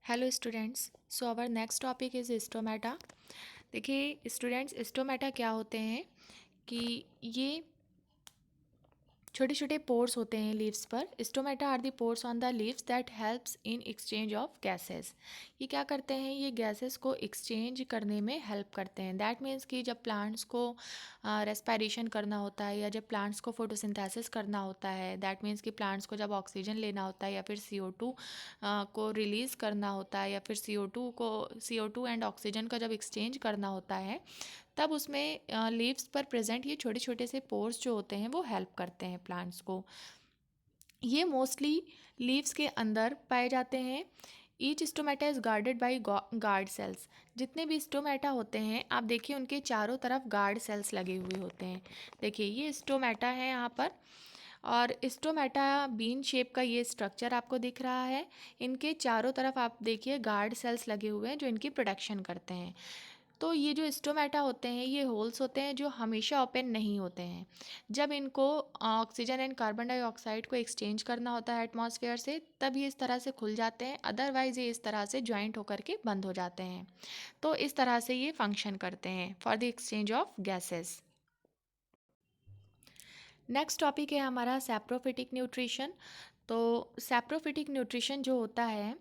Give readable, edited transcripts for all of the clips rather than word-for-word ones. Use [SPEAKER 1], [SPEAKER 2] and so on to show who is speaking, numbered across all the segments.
[SPEAKER 1] Hello students, so our next topic is stomata. देखिए students, stomata क्या होते हैं कि ये छोटे छोटे पोर्स होते हैं लीव्स पर। Stomata are the pores on the leaves that helps in exchange of gases. ये क्या करते हैं, ये गैसेस को एक्सचेंज करने में हेल्प करते हैं। दैट मीन्स कि जब प्लांट्स को रेस्पिरेशन करना होता है या जब प्लांट्स को फोटोसिंथेसिस करना होता है, दैट मीन्स कि प्लांट्स को जब ऑक्सीजन लेना होता है या फिर CO2 को रिलीज़ करना होता है या फिर CO2 एंड ऑक्सीजन का जब एक्सचेंज करना होता है, तब उसमें लीव्स पर प्रेजेंट ये छोटे छोटे से पोर्स जो होते हैं वो हेल्प करते हैं प्लांट्स को। ये मोस्टली लीव्स के अंदर पाए जाते हैं। Each stomata is guarded by guard cells. जितने भी स्टोमेटा होते हैं आप देखिए उनके चारों तरफ गार्ड सेल्स लगे हुए होते हैं। देखिए ये स्टोमेटा है यहाँ पर, और स्टोमेटा बीन शेप का ये स्ट्रक्चर आपको दिख रहा है। इनके चारों तरफ आप देखिए गार्ड सेल्स लगे हुए हैं जो इनकी प्रोटेक्शन करते हैं। तो ये जो स्टोमेटा होते हैं ये होल्स होते हैं जो हमेशा ओपन नहीं होते हैं। जब इनको ऑक्सीजन एंड कार्बन डाइऑक्साइड को एक्सचेंज करना होता है एटमॉस्फेयर से, तब ये इस तरह से खुल जाते हैं, अदरवाइज ये इस तरह से ज्वाइंट होकर के बंद हो जाते हैं। तो इस तरह से ये फंक्शन करते हैं for the exchange of gases. Next topic है हमारा सैप्रोफिटिक न्यूट्रिशन। तो सैप्रोफिटिक न्यूट्रिशन जो होता है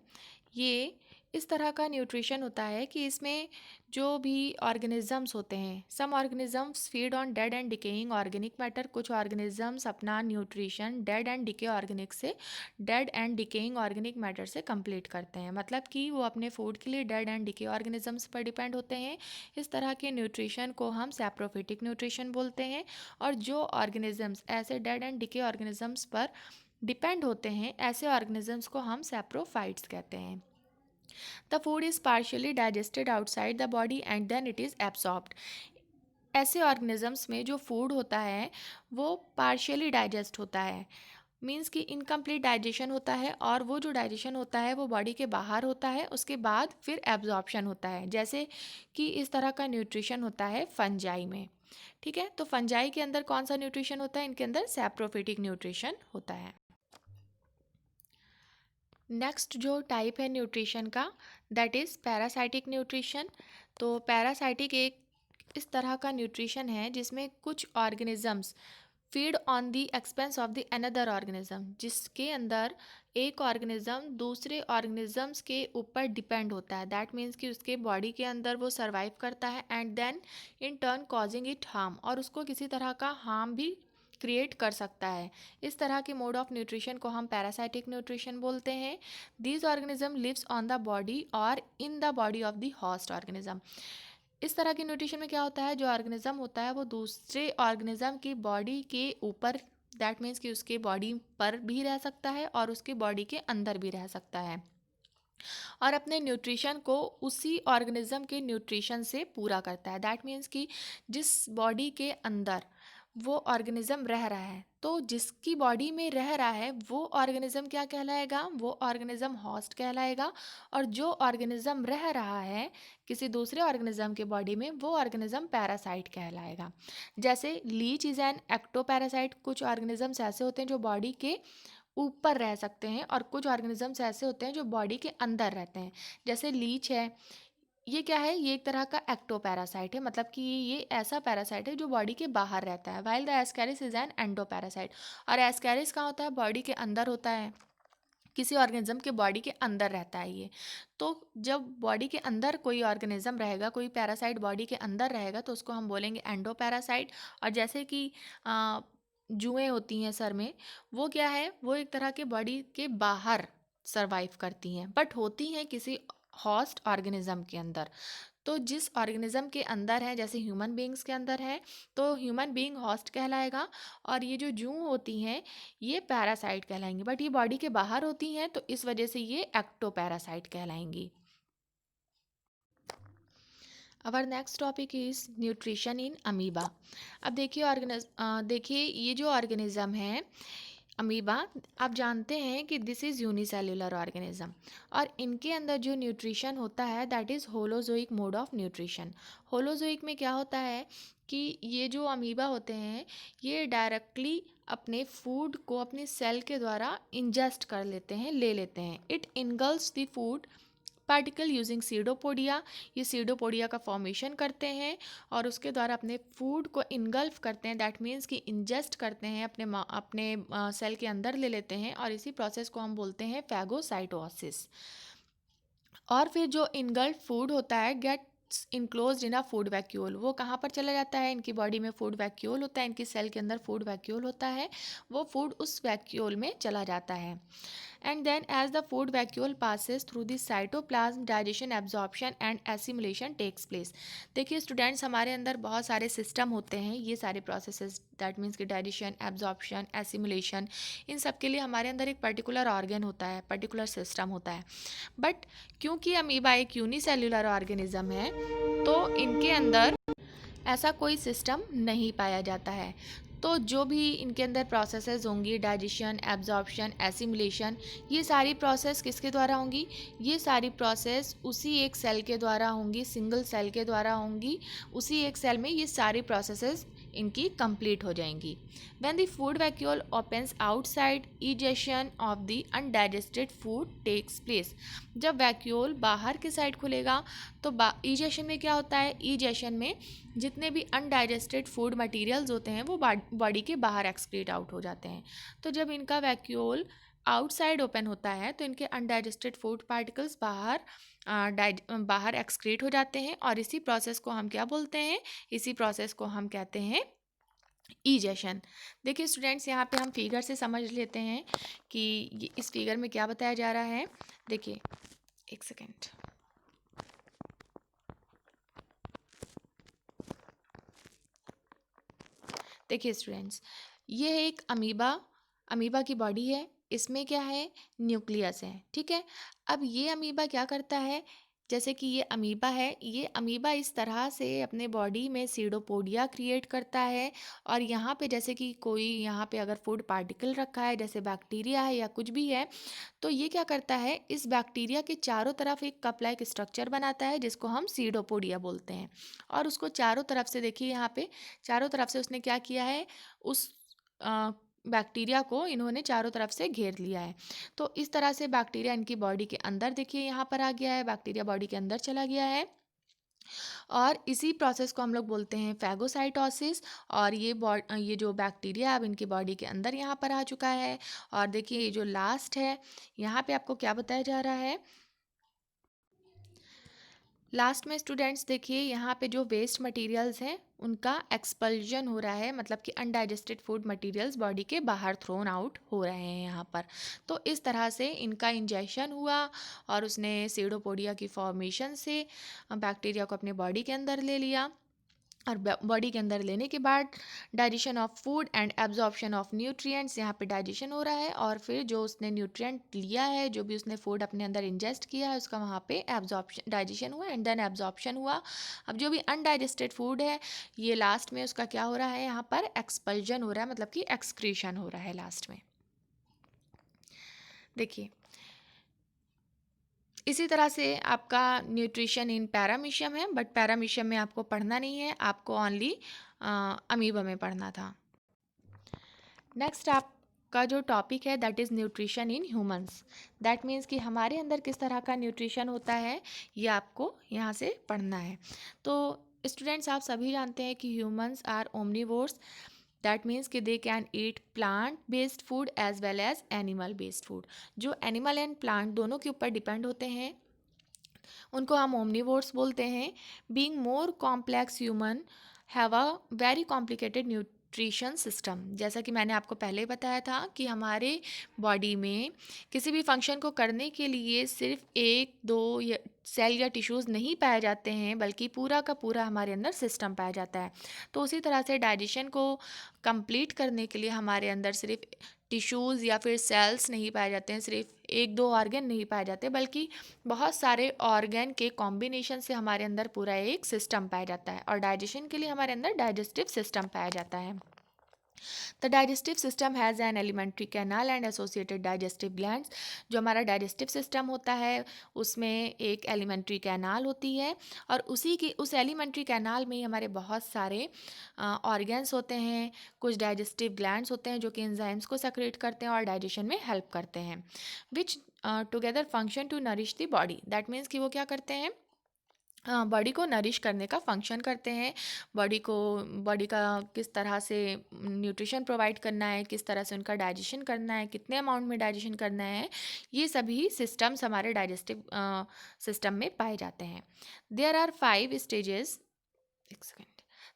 [SPEAKER 1] ये इस तरह का न्यूट्रिशन होता है कि इसमें जो भी ऑर्गेनिजम्स होते हैं, some organisms feed on dead and decaying organic matter. कुछ ऑर्गेनिजम्स अपना nutrition dead and decay organic से dead and decaying organic matter से कंप्लीट करते हैं, मतलब कि वो अपने फूड के लिए डेड एंड डिके ऑर्गेनिजम्स पर डिपेंड होते हैं। इस तरह के न्यूट्रिशन को हम सैप्रोफिटिक न्यूट्रिशन बोलते हैं। और जो ऑर्गेनिजम्स ऐसे डेड एंड डिके ऑर्गेनिजम्स पर डिपेंड होते हैं, ऐसे ऑर्गेनिजम्स को हम सैप्रोफाइट्स कहते हैं। The food is partially digested outside the body and then it is absorbed. ऐसे ऑर्गेनिजम्स में जो फूड होता है वो पार्शियली डाइजेस्ट होता है, मीन्स कि इनकम्प्लीट डाइजेशन होता है, और वो जो डाइजेशन होता है वो बॉडी के बाहर होता है, उसके बाद फिर एब्जॉर्प्शन होता है। जैसे कि इस तरह का न्यूट्रिशन होता है फंजाई में। ठीक है, तो फंजाई के अंदर कौन सा न्यूट्रिशन होता है, इनके अंदर सैप्रोफिटिक न्यूट्रिशन होता है। नेक्स्ट जो टाइप है न्यूट्रिशन का, दैट इज़ पैरासाइटिक न्यूट्रिशन। तो पैरासाइटिक एक इस तरह का न्यूट्रिशन है जिसमें कुछ organisms feed on the expense of the another organism, जिसके अंदर एक ऑर्गेनिज्म दूसरे ऑर्गेनिजम्स के ऊपर डिपेंड होता है। दैट मीन्स कि उसके बॉडी के अंदर वो सर्वाइव करता है and then in turn causing it harm, और उसको किसी तरह का हार्म भी क्रिएट कर सकता है। इस तरह के मोड ऑफ न्यूट्रिशन को हम पैरासाइटिक न्यूट्रिशन बोलते हैं। These organism lives on the body और in the body of the host organism. इस तरह के न्यूट्रिशन में क्या होता है, जो ऑर्गेनिज्म होता है वो दूसरे ऑर्गेनिज्म की बॉडी के ऊपर, दैट मीन्स कि उसके बॉडी पर भी रह सकता है और उसके बॉडी के अंदर भी रह सकता है, और अपने न्यूट्रिशन को उसी ऑर्गेनिज्म के न्यूट्रिशन से पूरा करता है। दैट मीन्स कि जिस बॉडी के अंदर वो ऑर्गेनिज्म रह रहा है, तो जिसकी बॉडी में रह रहा है वो ऑर्गेनिज्म क्या कहलाएगा, वो ऑर्गेनिज्म होस्ट कहलाएगा। और जो ऑर्गेनिज्म रह रहा है किसी दूसरे ऑर्गेनिज्म के बॉडी में, वो ऑर्गेनिज्म पैरासाइट कहलाएगा। जैसे लीच इज एन एक्टोपैरासाइट। कुछ ऑर्गेनिजम्स ऐसे होते हैं जो बॉडी के ऊपर रह सकते हैं, और कुछ ऑर्गेनिजम्स ऐसे होते हैं जो बॉडी के अंदर रहते हैं। जैसे लीच है, ये क्या है, ये एक तरह का एक्टोपैरासाइट है, मतलब कि ये ऐसा पैरासाइट है जो बॉडी के बाहर रहता है। While the Ascaris is an endoparasite. और एस्कैरिस कहाँ होता है, बॉडी के अंदर होता है, किसी ऑर्गेनिज्म के बॉडी के अंदर रहता है ये। तो जब बॉडी के अंदर कोई ऑर्गेनिज्म रहेगा, कोई पैरासाइट बॉडी के अंदर रहेगा, तो उसको हम बोलेंगे एंडोपैरासाइट। और जैसे कि जुएँ होती हैं सर में, वो क्या है, वो एक तरह के बॉडी के बाहर सरवाइव करती हैं, बट होती हैं किसी हॉस्ट ऑर्गेनिज्म के अंदर। तो जिस ऑर्गेनिज्म के अंदर है, जैसे ह्यूमन बींग्स के अंदर है, तो ह्यूमन बींग हॉस्ट कहलाएगा। और ये जो जू होती हैं ये पैरासाइट कहलाएंगी, बट ये बॉडी के बाहर होती हैं, तो इस वजह से ये एक्टोपैरासाइट कहलाएंगी। Our next topic is nutrition in amoeba. अब देखिए ये जो ऑर्गेनिज्म है अमीबा, आप जानते हैं कि दिस इज़ यूनिसेल्युलर ऑर्गेनिज्म, और इनके अंदर जो न्यूट्रिशन होता है that is holozoic mode of nutrition. Holozoic में क्या होता है कि ये जो अमीबा होते हैं ये डायरेक्टली अपने फूड को अपने सेल के द्वारा इंजेस्ट कर लेते हैं, ले लेते हैं। It engulfs the food particle using pseudopodia, ये सीडोपोडिया का फॉर्मेशन करते हैं और उसके द्वारा अपने फूड को इनगल्फ करते हैं, दैट मीन्स कि इंजेस्ट करते हैं, अपने सेल के अंदर ले लेते हैं, और इसी प्रोसेस को हम बोलते हैं फैगोसाइटोसिस। और फिर जो इनगल्फ फूड होता है gets enclosed in a food vacuole, वो कहाँ पर चला जाता है, इनकी बॉडी में फूड वैक्यूल होता है, इनकी सेल के अंदर फूड वैक्यूल होता है, वो फूड उस वैक्यूल में चला जाता है। And then as the food vacuole passes through the cytoplasm, digestion, absorption and assimilation takes place. देखिए स्टूडेंट्स, हमारे अंदर बहुत सारे सिस्टम होते हैं, ये सारे प्रोसेसेस, दैट मीन्स कि डाइजेशन, एब्जॉर्प्शन, एसिमुलेशन, इन सब के लिए हमारे अंदर एक पर्टिकुलर ऑर्गन होता है, पर्टिकुलर सिस्टम होता है। बट क्योंकि अमीबा एक यूनिसेल्युलर ऑर्गेनिज्म है, तो इनके अंदर ऐसा कोई सिस्टम नहीं पाया जाता है। तो जो भी इनके अंदर प्रोसेसेस होंगी, डाइजेशन, एब्जॉर्प्शन, एसिमुलेशन, ये सारी प्रोसेस किसके द्वारा होंगी, ये सारी प्रोसेस उसी एक सेल के द्वारा होंगी, सिंगल सेल के द्वारा होंगी, उसी एक सेल में ये सारी प्रोसेसेस इनकी कंप्लीट हो जाएंगी। When the food vacuole opens outside, egestion of the undigested food takes place. जब वैक्यूल बाहर के साइड खुलेगा तो इजेशन में क्या होता है, इजेशन में जितने भी अनडाइजेस्टेड फूड मटेरियल्स होते हैं वो बॉडी के बाहर एक्सक्रीट आउट हो जाते हैं। तो जब इनका वैक्यूल आउटसाइड ओपन होता है तो इनके अनडाइजेस्टेड फूड पार्टिकल्स बाहर एक्सक्रीट हो जाते हैं, और इसी प्रोसेस को हम क्या बोलते हैं, इसी प्रोसेस को हम कहते हैं इजेशन। देखिए स्टूडेंट्स, यहाँ पे हम फिगर से समझ लेते हैं कि इस फिगर में क्या बताया जा रहा है। देखिए एक सेकेंड, देखिए स्टूडेंट्स, ये एक अमीबा की बॉडी है, इसमें क्या है, न्यूक्लियस है, ठीक है। अब ये अमीबा क्या करता है, जैसे कि ये अमीबा है, ये अमीबा इस तरह से अपने बॉडी में सीडोपोडिया क्रिएट करता है, और यहाँ पे जैसे कि कोई यहाँ पे अगर फूड पार्टिकल रखा है, जैसे बैक्टीरिया है या कुछ भी है, तो ये क्या करता है, इस बैक्टीरिया के चारों तरफ एक कप लाइक स्ट्रक्चर बनाता है जिसको हम सीडोपोडिया बोलते हैं, और उसको चारों तरफ से, देखिए यहाँ पे चारों तरफ से उसने क्या किया है, उस बैक्टीरिया को इन्होंने चारों तरफ से घेर लिया है। तो इस तरह से बैक्टीरिया इनकी बॉडी के अंदर, देखिए यहाँ पर आ गया है, बैक्टीरिया बॉडी के अंदर चला गया है, और इसी प्रोसेस को हम लोग बोलते हैं फैगोसाइटोसिस। और ये जो बैक्टीरिया अब इनकी बॉडी के अंदर यहाँ पर आ चुका है। और देखिए ये जो लास्ट है, यहाँ पे आपको क्या बताया जा रहा है, लास्ट में स्टूडेंट्स देखिए यहाँ पे जो वेस्ट मटेरियल्स हैं उनका एक्सपल्जन हो रहा है, मतलब कि अनडाइजेस्टेड फूड मटेरियल्स बॉडी के बाहर थ्रोन आउट हो रहे हैं यहाँ पर। तो इस तरह से इनका इंजेक्शन हुआ, और उसने सीडोपोडिया की फॉर्मेशन से बैक्टीरिया को अपने बॉडी के अंदर ले लिया, और बॉडी के अंदर लेने के बाद digestion of food and absorption of nutrients, यहाँ पे डाइजेशन हो रहा है, और फिर जो उसने न्यूट्रिएंट लिया है, जो भी उसने फूड अपने अंदर इंजेस्ट किया है, उसका वहाँ पे एब्जॉर्प्शन, डाइजेशन हुआ, एंड देन एब्जॉर्प्शन हुआ। अब जो भी अनडाइजेस्टेड फूड है, ये लास्ट में उसका क्या हो रहा है, यहाँ पर एक्सपल्जन हो रहा है, मतलब कि एक्सक्रीशन हो रहा है लास्ट में। देखिए इसी तरह से आपका न्यूट्रिशन इन पैरामीशियम है, बट पैरामीशियम में आपको पढ़ना नहीं है, आपको ओनली अमीबा में पढ़ना था। नेक्स्ट आपका जो टॉपिक है that is nutrition in humans, that means कि हमारे अंदर किस तरह का न्यूट्रिशन होता है, ये आपको यहाँ से पढ़ना है। तो स्टूडेंट्स, आप सभी जानते हैं कि humans are omnivores, that means कि they can eat plant based food as well as animal based food. जो एनिमल एंड प्लांट दोनों के ऊपर डिपेंड होते हैं उनको हम ओमनिवोर्स बोलते हैं। Being more complex human have a very complicated nutrition system. जैसा कि मैंने आपको पहले बताया था कि हमारे बॉडी में किसी भी फंक्शन को करने के लिए सिर्फ एक दो सेल या टिश्यूज़ नहीं पाए जाते हैं, बल्कि पूरा का पूरा हमारे अंदर सिस्टम पाया जाता है। तो उसी तरह से डाइजेशन को कंप्लीट करने के लिए हमारे अंदर सिर्फ टिश्यूज़ या फिर सेल्स नहीं पाए जाते हैं, सिर्फ एक दो ऑर्गन नहीं पाए जाते, बल्कि बहुत सारे ऑर्गन के कॉम्बिनेशन से हमारे अंदर पूरा एक सिस्टम पाया जाता है, और डाइजेशन के लिए हमारे अंदर डाइजेस्टिव सिस्टम पाया जाता है। The digestive system has an alimentary canal and associated digestive glands. जो हमारा डाइजेस्टिव सिस्टम होता है उसमें एक एलिमेंट्री कैनाल होती है, और उस एलिमेंट्री कैनाल में ही हमारे बहुत सारे ऑर्गन्स होते हैं, कुछ डाइजेस्टिव ग्लैंड्स होते हैं जो कि एंजाइम्स को सेक्रेट करते हैं और डाइजेशन में हेल्प करते हैं, which together function to nourish the body. That means कि वो क्या करते हैं, बॉडी को नरिश करने का फंक्शन करते हैं। बॉडी का किस तरह से न्यूट्रिशन प्रोवाइड करना है, किस तरह से उनका डाइजेशन करना है, कितने अमाउंट में डाइजेशन करना है, ये सभी सिस्टम्स हमारे डाइजेस्टिव सिस्टम में पाए जाते हैं। देयर आर 5 स्टेजेस, एक second,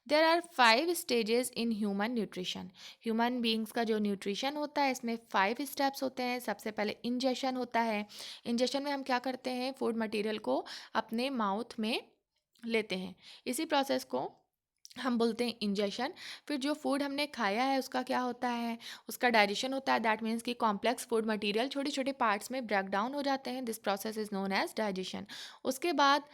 [SPEAKER 1] there are 5 stages in human nutrition. Human beings का जो न्यूट्रिशन होता है इसमें 5 स्टेप्स होते हैं। सबसे पहले इंजेशन होता है। इंजेशन में हम क्या करते हैं, फूड मटेरियल को अपने माउथ में लेते हैं। इसी प्रोसेस को हम बोलते हैं इंजेशन। फिर जो फूड हमने खाया है उसका क्या होता है, उसका डाइजेशन होता है। दैट मीन्स कि कॉम्प्लेक्स फूड मटेरियल छोटे छोटे पार्ट्स में ब्रेक डाउन हो जाते हैं। This process is known as digestion. उसके बाद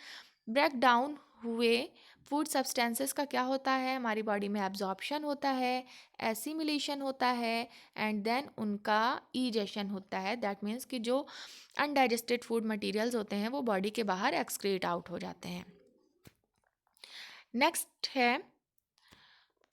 [SPEAKER 1] ब्रेक डाउन हुए फूड सब्सटेंसेस का क्या होता है, हमारी बॉडी में एब्जॉर्प्शन होता है, एसिमिलेशन होता है, एंड देन उनका ईजेशन होता है। दैट मीन्स कि जो अनडाइजेस्टेड फूड मटेरियल्स होते हैं वो बॉडी के बाहर एक्सक्रीट आउट हो जाते हैं। नेक्स्ट है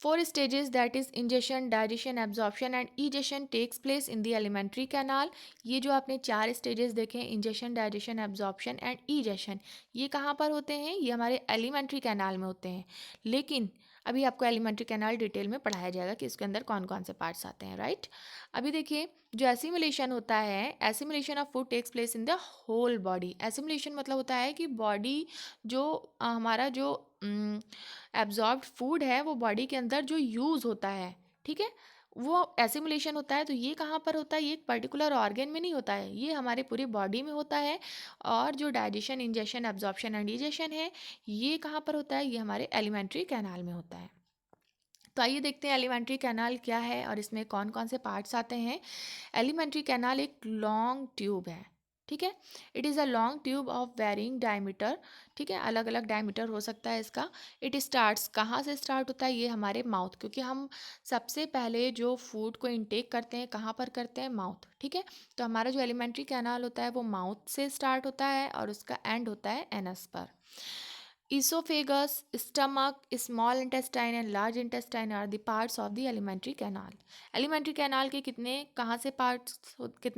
[SPEAKER 1] 4 stages, that is ingestion, digestion, absorption and egestion takes place in the alimentary canal। ये जो आपने 4 stages देखे, ingestion, digestion, absorption and egestion, ये कहाँ पर होते हैं, ये हमारे एलिमेंट्री कैनाल में होते हैं। लेकिन अभी आपको एलिमेंट्री कैनाल डिटेल में पढ़ाया जाएगा कि इसके अंदर कौन कौन से पार्ट्स आते हैं, राइट। अभी देखिए, जो एसिमिलेशन होता है, assimilation of food takes place in the whole body. Assimilation मतलब होता है कि बॉडी जो हमारा जो एब्जॉर्ब्ड फूड है वो बॉडी के अंदर जो यूज़ होता है, ठीक है, वो एसिमुलेशन होता है। तो ये कहाँ पर होता है, ये एक पर्टिकुलर ऑर्गन में नहीं होता है, ये हमारे पूरी बॉडी में होता है। और जो digestion, ingestion, absorption and digestion है, ये कहाँ पर होता है, ये हमारे एलिमेंट्री कैनाल में होता है। तो आइए देखते हैं एलिमेंट्री कैनाल क्या है और इसमें कौन कौन से पार्ट्स आते हैं। एलिमेंट्री कैनाल एक लॉन्ग ट्यूब है, ठीक है। It is a long tube of varying diameter, ठीक है, अलग अलग डायमीटर हो सकता है इसका। इट स्टार्ट्स, कहाँ से स्टार्ट होता है, ये हमारे माउथ, क्योंकि हम सबसे पहले जो फूड को इनटेक करते हैं कहाँ पर करते हैं, माउथ, ठीक है। तो हमारा जो एलिमेंट्री कैनाल होता है वो माउथ से स्टार्ट होता है और उसका एंड होता है एनस पर। Esophagus, stomach, small intestine and large intestine are the parts of the alimentary canal। alimentary canal के कितने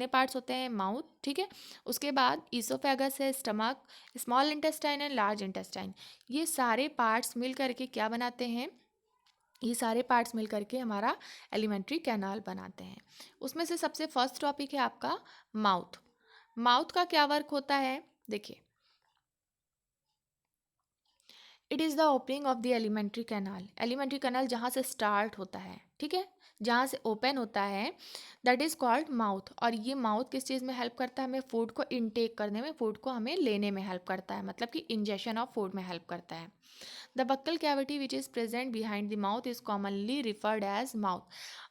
[SPEAKER 1] पार्ट्स होते हैं, माउथ, ठीक है। उसके बाद ईसोफेगस है, stomach, small intestine and large intestine. ये सारे पार्ट्स मिल करके क्या बनाते हैं, ये सारे पार्ट्स मिल करके हमारा एलिमेंट्री कैनाल बनाते हैं। उसमें से सबसे फर्स्ट टॉपिक है आपका माउथ। माउथ का क्या वर्क होता है, देखिए, it is the opening of the alimentary canal. Alimentary canal जहाँ से स्टार्ट होता है, ठीक है, जहाँ से ओपन होता है, दैट इज़ कॉल्ड माउथ। और ये माउथ किस चीज़ में हेल्प करता है, हमें फूड को इनटेक करने में, फूड को हमें लेने में हेल्प करता है, मतलब कि इंजेशन ऑफ फूड में हेल्प करता है। The buccal cavity which is present behind the mouth is commonly referred as mouth.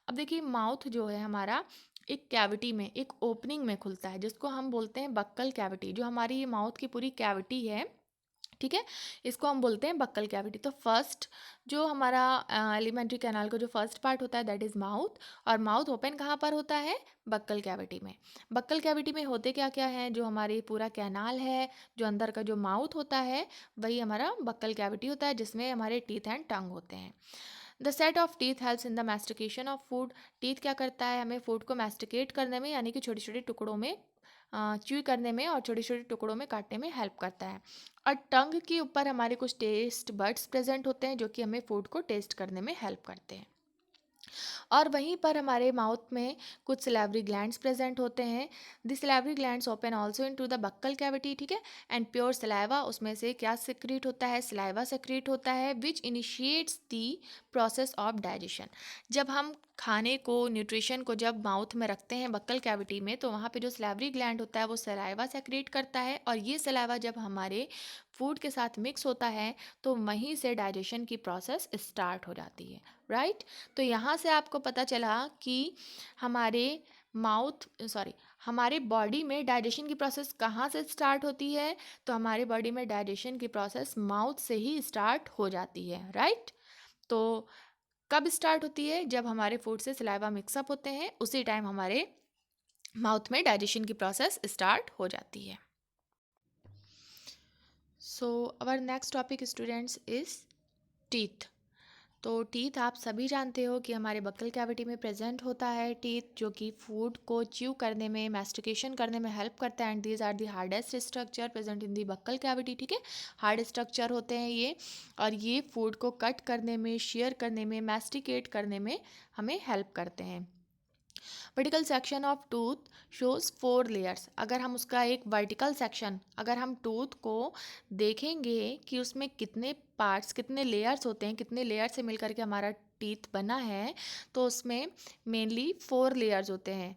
[SPEAKER 1] अब देखिए, माउथ जो है हमारा एक कैविटी में, एक ओपनिंग में खुलता है, जिसको हम बोलते हैं बक्कल कैविटी। जो हमारी ये माउथ की पूरी कैविटी है, ठीक है, इसको हम बोलते हैं बक्कल कैविटी। तो फर्स्ट जो हमारा एलिमेंट्री कैनाल का जो फर्स्ट पार्ट होता है दैट इज़ माउथ। और माउथ ओपन कहाँ पर होता है, बक्कल कैविटी में। बक्कल कैविटी में होते क्या क्या है, जो हमारी पूरा कैनाल है, जो अंदर का जो माउथ होता है वही हमारा बक्कल कैविटी होता है, जिसमें हमारे टीथ एंड टंग होते हैं। The set of teeth helps in the mastication of food. Teeth क्या करता है, हमें फूड को मैस्टिकेट करने में, यानी कि छोटे छोटे टुकड़ों में च्यू करने में और छोटे छोटे टुकड़ों में काटने में हेल्प करता है। और टंग के ऊपर हमारे कुछ टेस्ट बड्स प्रेजेंट होते हैं जो कि हमें फूड को टेस्ट करने में हेल्प करते हैं। और वहीं पर हमारे माउथ में कुछ सिलेवरी ग्लैंड्स प्रेजेंट होते हैं। The salivary glands open also into the buccal cavity, ठीक है। एंड प्योर सलाइवा, उसमें से क्या सेक्रेट होता है, सलाइवा सेक्रेट होता है, which initiates the process of digestion. जब हम खाने को, न्यूट्रिशन को जब माउथ में रखते हैं बक्कल कैविटी में, तो वहाँ पे जो सलाइवरी ग्लैंड होता है वो सलाइवा सेक्रेट करता है। और ये सलाइवा जब हमारे फूड के साथ मिक्स होता है तो वहीं से डाइजेशन की प्रोसेस स्टार्ट हो जाती है, राइट। तो यहाँ से आपको पता चला कि हमारे हमारे बॉडी में डाइजेशन की प्रोसेस कहाँ से स्टार्ट होती है। तो हमारे बॉडी में डाइजेशन की प्रोसेस माउथ से ही स्टार्ट हो जाती है, राइट। तो कब स्टार्ट होती है, जब हमारे फूड से सलाइवा मिक्सअप होते हैं, उसी टाइम हमारे माउथ में डाइजेशन की प्रोसेस स्टार्ट हो जाती है। So our next topic students is teeth. तो टीथ आप सभी जानते हो कि हमारे बक्कल कैविटी में प्रेजेंट होता है टीथ, जो कि फूड को च्यू करने में, मैस्टिकेशन करने में हेल्प करता है। And these are the hardest structure present in the buccal cavity, ठीक है। हार्ड स्ट्रक्चर होते हैं ये, और ये फूड को कट करने में, शेयर करने में, मैस्टिकेट करने में हमें हेल्प करते हैं। Vertical section of tooth shows 4 layers. अगर हम उसका एक वर्टिकल सेक्शन, अगर हम टूथ को देखेंगे कि उसमें कितने पार्ट्स, कितने लेयर्स होते हैं, कितने लेयर से मिलकर के हमारा टीथ बना है, तो उसमें मेनली 4 लेयर्स होते हैं।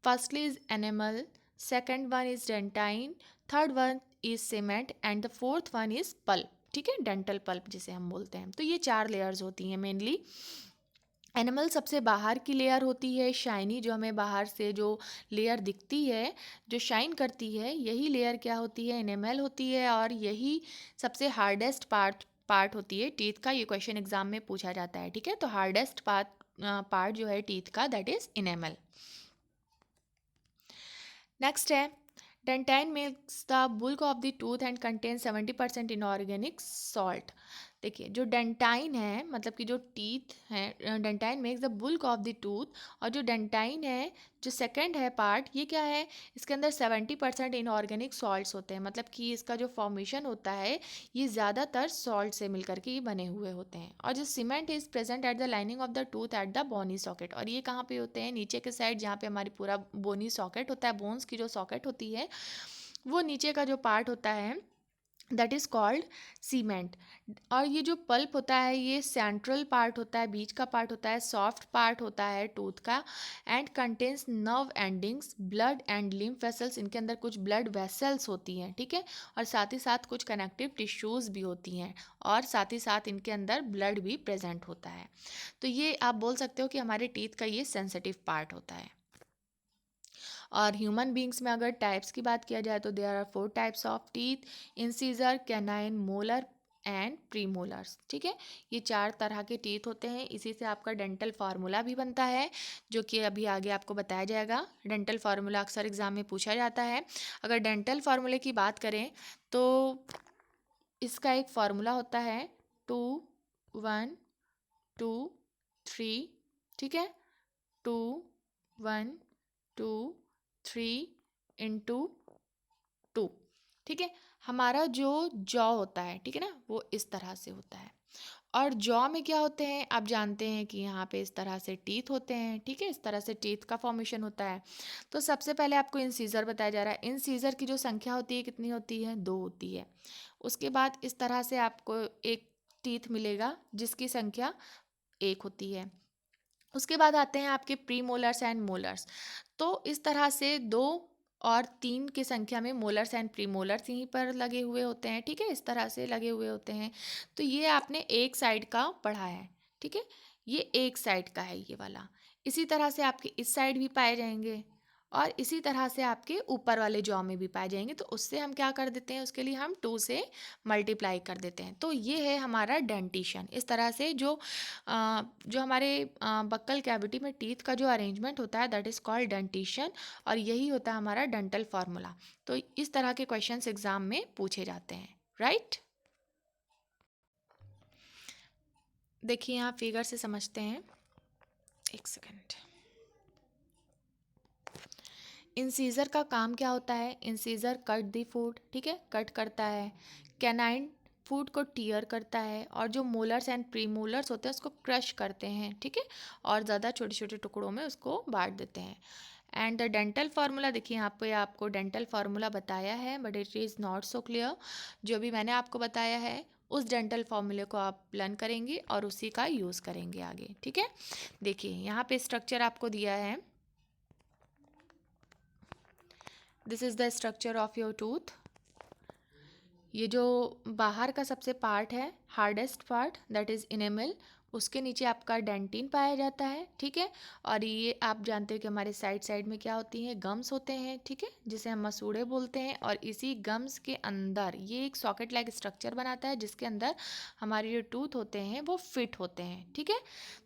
[SPEAKER 1] Firstly is animal, second one is dentine, third one is cement and the fourth one is pulp, ठीक है, डेंटल पल्प जिसे हम बोलते हैं। तो ये 4 लेयर्स होती हैं मेनली। एनिमल सबसे बाहर की लेयर होती है, शाइनी, जो हमें बाहर से जो लेयर दिखती है, जो शाइन करती है, यही लेयर क्या होती है, एनिमल होती है। और यही सबसे हार्डेस्ट पार्ट होती है टीथ का। ये क्वेश्चन एग्जाम में पूछा जाता है, ठीक है। तो हार्डेस्ट पार्ट जो है टीथ का, दैट इज इनेमल। नेक्स्ट है dentine makes the bulk of the tooth and contain 70% inorganic salt. देखिए, जो डेंटाइन है, मतलब कि जो टीथ है, dentine makes the bulk of the tooth. और जो डेंटाइन है, जो सेकंड है पार्ट, ये क्या है, इसके अंदर 70% इनऑर्गेनिक सॉल्ट्स होते हैं। मतलब कि इसका जो फॉर्मेशन होता है, ये ज़्यादातर सॉल्ट से मिलकर के ये बने हुए होते हैं। और जो cement is present at the lining of the tooth at the bony socket. और ये कहाँ पे होते हैं, नीचे के साइड, जहाँ पे हमारी पूरा बोनी सॉकेट होता है, बोन्स की जो सॉकेट होती है, वो नीचे का जो पार्ट होता है, दैट इज़ कॉल्ड सीमेंट। और ये जो पल्प होता है, ये सेंट्रल पार्ट होता है, बीच का पार्ट होता है, सॉफ्ट पार्ट होता है टूथ का। And contains nerve endings, blood and lymph vessels. इनके अंदर कुछ ब्लड वेसल्स होती हैं, ठीक है। और साथ ही साथ कुछ कनेक्टिव टिश्यूज़ भी होती हैं, और साथ ही साथ इनके अंदर ब्लड भी प्रेजेंट होता है। तो ये आप बोल सकते हो कि हमारे टीथ का ये सेंसिटिव पार्ट होता है। और ह्यूमन बींग्स में अगर टाइप्स की बात किया जाए, तो there are 4 types of teeth: incisor, canine, molar and premolars, ठीक है। ये 4 तरह के टीथ होते हैं। इसी से आपका डेंटल फार्मूला भी बनता है, जो कि अभी आगे आपको बताया जाएगा। डेंटल फार्मूला अक्सर एग्जाम में पूछा जाता है। अगर डेंटल फार्मूले की बात करें, तो इसका एक फार्मूला होता है 2 1 2 3, ठीक है। 2 1 2 3 इंटू 2, ठीक है। हमारा जो जॉ होता है, ठीक है ना, वो इस तरह से होता है। और जॉ में क्या होते हैं, आप जानते हैं कि यहाँ पे इस तरह से टीथ होते हैं, ठीक है। इस तरह से टीथ का फॉर्मेशन होता है। तो सबसे पहले आपको इंसीजर बताया जा रहा है। इंसीजर की जो संख्या होती है, कितनी होती है, 2 होती है। उसके बाद इस तरह से आपको एक टीथ मिलेगा जिसकी संख्या 1 होती है। उसके बाद आते हैं आपके प्री मोलर्स एंड मोलर्स। तो इस तरह से 2 और 3 की संख्या में मोलर्स एंड प्री मोलर्स यहीं पर लगे हुए होते हैं, ठीक है। इस तरह से लगे हुए होते हैं। तो ये आपने एक साइड का पढ़ा है, ठीक है। ये एक साइड का है ये वाला। इसी तरह से आपके इस साइड भी पाए जाएंगे, और इसी तरह से आपके ऊपर वाले जॉ में भी पाए जाएंगे। तो उससे हम क्या कर देते हैं, उसके लिए हम 2 से मल्टीप्लाई कर देते हैं। तो ये है हमारा डेंटिशन। इस तरह से जो हमारे बक्कल कैविटी में टीथ का जो अरेंजमेंट होता है, दैट इज़ कॉल्ड डेंटिशन। और यही होता है हमारा डेंटल फार्मूला। तो इस तरह के क्वेश्चंस एग्जाम में पूछे जाते हैं, राइट। देखिए, यहाँ फिगर से समझते हैं, एक सेकेंड। इंसीजर का काम क्या होता है, इंसीजर कट दी फूड, ठीक है, कट करता है। कैनाइन फूड को टीयर करता है। और जो मोलर्स एंड प्रीमोलर्स होते हैं, उसको क्रश करते हैं, ठीक है, और ज़्यादा छोटे छोटे टुकड़ों में उसको बांट देते हैं। एंड द डेंटल फार्मूला, देखिए यहाँ पे आपको डेंटल फार्मूला बताया है, but it is not so clear. जो भी मैंने आपको बताया है, उस डेंटल फार्मूले को आप लर्न करेंगे और उसी का यूज़ करेंगे आगे, ठीक है। देखिए, यहाँ पे स्ट्रक्चर आपको दिया है। This is the structure of your tooth. ये जो बाहर का सबसे पार्ट है, hardest part, that is enamel. उसके नीचे आपका डेंटिन पाया जाता है, ठीक है। और ये आप जानते हो कि हमारे साइड साइड में क्या होती हैं, गम्स होते हैं, ठीक है, जिसे हम मसूड़े बोलते हैं। और इसी गम्स के अंदर ये एक सॉकेट लाइक स्ट्रक्चर बनाता है, जिसके अंदर हमारे जो टूथ होते हैं वो फिट होते हैं, ठीक है।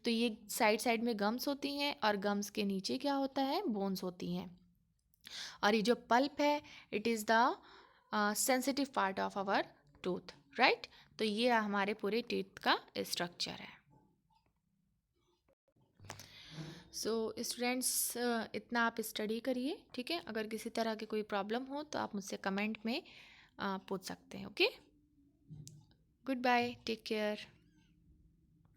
[SPEAKER 1] तो ये साइड साइड में गम्स होती हैं, और गम्स के नीचे क्या होता है, बोन्स होती हैं। और ये जो पल्प है, it is the sensitive part of our tooth, right. तो ये हमारे पूरे टीथ का स्ट्रक्चर है। सो स्टूडेंट्स, इतना आप स्टडी करिए, ठीक है। अगर किसी तरह की कोई प्रॉब्लम हो तो आप मुझसे कमेंट में पूछ सकते हैं। Okay, goodbye, take care.